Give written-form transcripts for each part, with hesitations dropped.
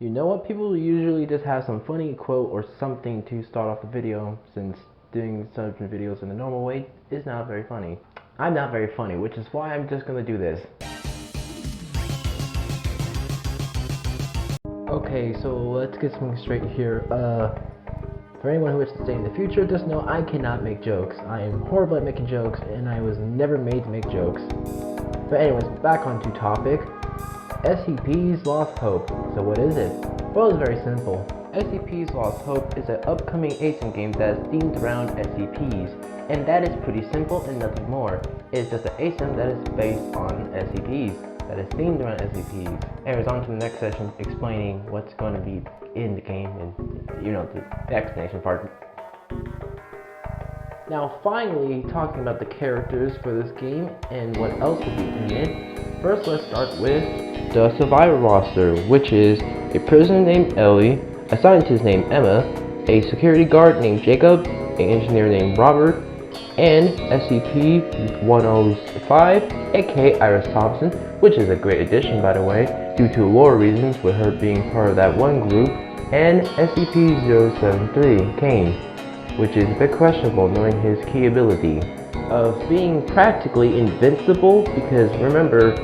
You know what? People usually just have some funny quote or something to start off the video, since doing such videos in the normal way is not very funny. I'm not very funny, which is why I'm just gonna do this. Okay, so let's get something straight here. For anyone who wishes to stay in the future, just know I cannot make jokes. I am horrible at making jokes, and I was never made to make jokes. But anyways, back onto topic. SCP's Lost Hope. So what is it? Well, it's very simple. SCP's Lost Hope is an upcoming asym game that is themed around SCPs, and that is pretty simple and nothing more. It's just an asym that is based on SCPs, that is themed around SCPs. Anyways, on to the next session explaining what's going to be in the game and, you know, the explanation part. Now finally, talking about the characters for this game and what else will be in it. First, let's start with the survivor roster, which is a prisoner named Ellie, a scientist named Emma, a security guard named Jacob, an engineer named Robert, and SCP-105, aka Iris Thompson, which is a great addition by the way, due to lore reasons with her being part of that one group, and SCP-073, Kane, which is a bit questionable knowing his key ability of being practically invincible, because remember,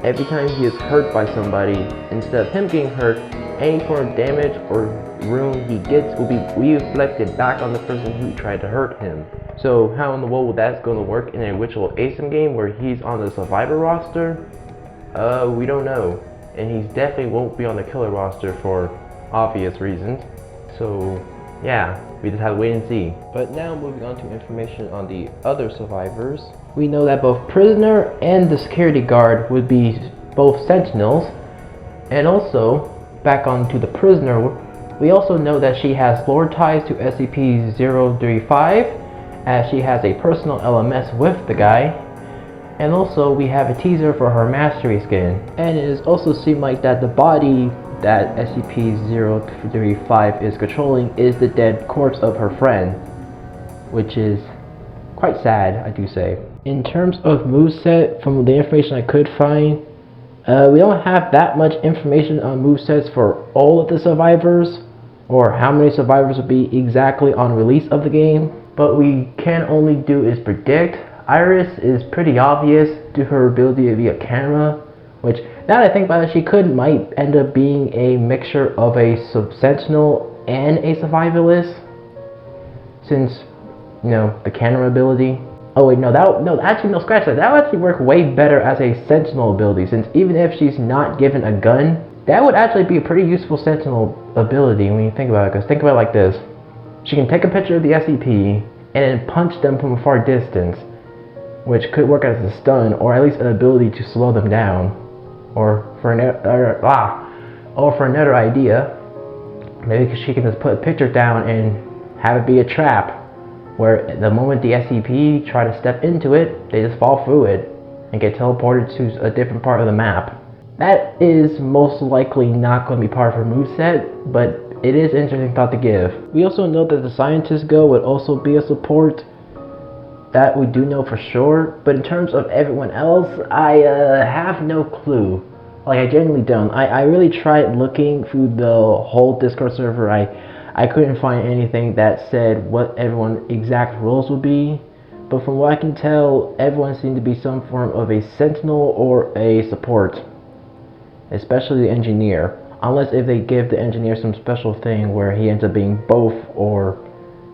every time he is hurt by somebody, instead of him getting hurt, any form of damage or wound he gets will be reflected back on the person who tried to hurt him. So how in the world would that going to work in a ritual asym game where he's on the survivor roster? We don't know. And he definitely won't be on the killer roster for obvious reasons. So yeah, we just have to wait and see. But now moving on to information on the other survivors. We know that both prisoner and the security guard would be both sentinels. And also, back onto the prisoner, we also know that she has lore ties to SCP-035, as she has a personal LMS with the guy. And also we have a teaser for her mastery skin. And it is also seemed like that the body that SCP-035 is controlling is the dead corpse of her friend, which is quite sad, I do say. In terms of moveset, from the information I could find, we don't have that much information on movesets for all of the survivors, or how many survivors will be exactly on release of the game, but we can only do is predict. Iris is pretty obvious due to her ability to be a camera, which, now that I think about it, she might end up being a mixture of a sentinel and a survivalist, since, you know, the camera ability. Oh wait, no, actually, no, scratch that. That would actually work way better as a sentinel ability, since even if she's not given a gun, that would actually be a pretty useful sentinel ability when you think about it, because think about it like this. She can take a picture of the SCP and then punch them from a far distance, which could work as a stun, or at least an ability to slow them down. Or for another idea, maybe she can just put a picture down and have it be a trap, where the moment the SCP try to step into it, they just fall through it and get teleported to a different part of the map. That is most likely not going to be part of her moveset, but it is an interesting thought to give. We also know that the Scientist Go would also be a support. That we do know for sure, but in terms of everyone else, I have no clue. Like, I genuinely don't. I really tried looking through the whole Discord server. I couldn't find anything that said what everyone's exact roles would be, but from what I can tell, everyone seemed to be some form of a sentinel or a support, especially the engineer, unless if they give the engineer some special thing where he ends up being both or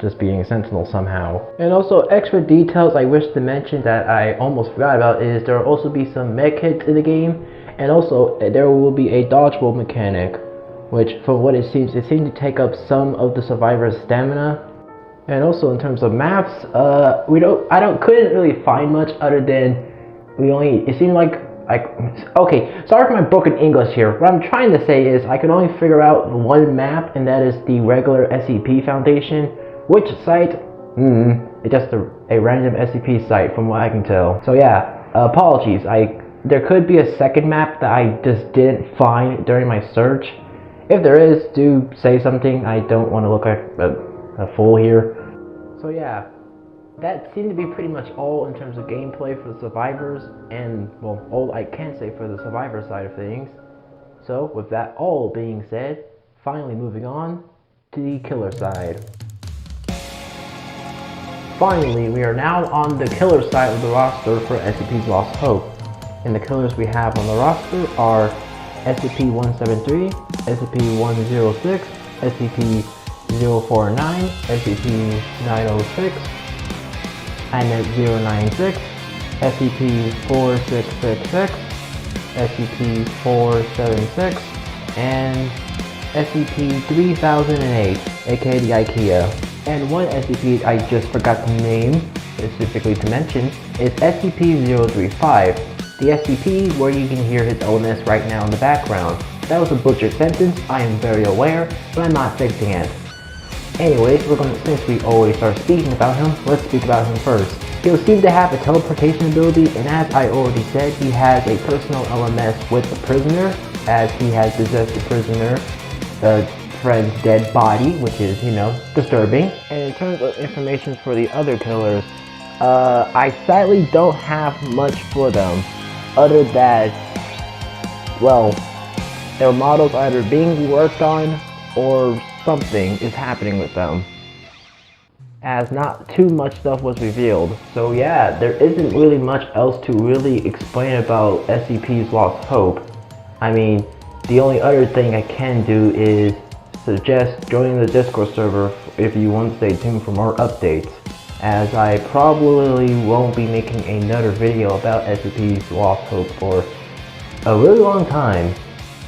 just being a sentinel somehow. And also, extra details I wish to mention that I almost forgot about is there will also be some med kits in the game, and also there will be a dodgeball mechanic, which from what it seems to take up some of the survivors' stamina. And also in terms of maps, couldn't really find much other than it seemed like, okay, sorry for my broken English here. What I'm trying to say is I could only figure out one map, and that is the regular SCP Foundation. Which site? It's just a random SCP site from what I can tell. So yeah, apologies. There could be a second map that I just didn't find during my search. If there is, do say something. I don't want to look like a fool here. So yeah, that seemed to be pretty much all in terms of gameplay for the survivors, and well, all I can say for the survivor side of things. So with that all being said, finally moving on to the killer side. Finally, we are now on the killer side of the roster for SCP's Lost Hope. And the killers we have on the roster are SCP-173, SCP-106, SCP-049, SCP-906, INET-096, SCP-4666, SCP-476, and SCP-3008, aka the IKEA. And one SCP I just forgot to name, specifically to mention, is SCP-035, the SCP where you can hear his illness right now in the background. That was a butchered sentence, I am very aware, but I'm not fixing it. Anyways, since we already started speaking about him, let's speak about him first. He'll seem to have a teleportation ability, and as I already said, he has a personal LMS with the prisoner, as he has possessed the prisoner, friend's dead body, which is, disturbing. And in terms of information for the other killers, I sadly don't have much for them, other than, well, their models either being worked on or something is happening with them, as not too much stuff was revealed. So yeah, there isn't really much else to really explain about SCP's Lost Hope. I mean, the only other thing I can do is suggest joining the Discord server if you want to stay tuned for more updates, as I probably won't be making another video about SCP's Lost Hope for a really long time,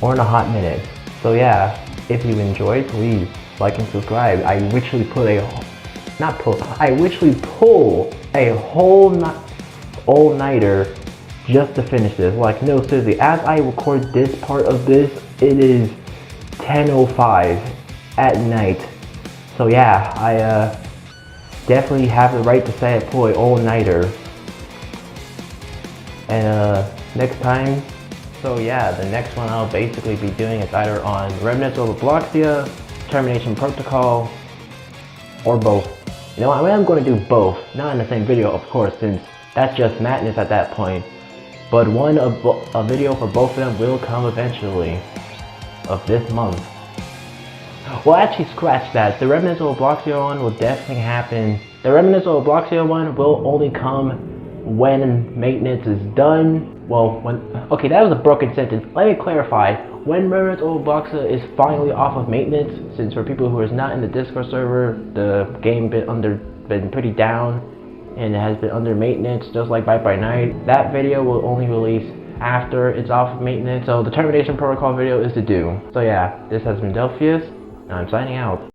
or in a hot minute. So yeah, if you enjoyed, please like and subscribe. I literally pull a whole all-nighter just to finish this. Like, no, seriously, as I record this part of this, it is 10:05 at night. So yeah, I definitely have the right to say I pull an all-nighter. And next time, so yeah, the next one I'll basically be doing is either on Remnants of Abloxia, Termination Protocol, or both. I am going to do both, not in the same video of course, since that's just madness at that point. But a video for both of them will come eventually, of this month. Well, actually scratch that. The Remnants of Abloxia one will definitely happen. The Remnants of Abloxia one will only come when maintenance is done. Well, okay, that was a broken sentence. Let me clarify. When Remnants of Abloxia is finally off of maintenance, since for people who are not in the Discord server, the game been pretty down and it has been under maintenance, just like Bite by Night. That video will only release after it's off of maintenance, so the Termination Protocol video is to do. So yeah, this has been Delphius, and I'm signing out.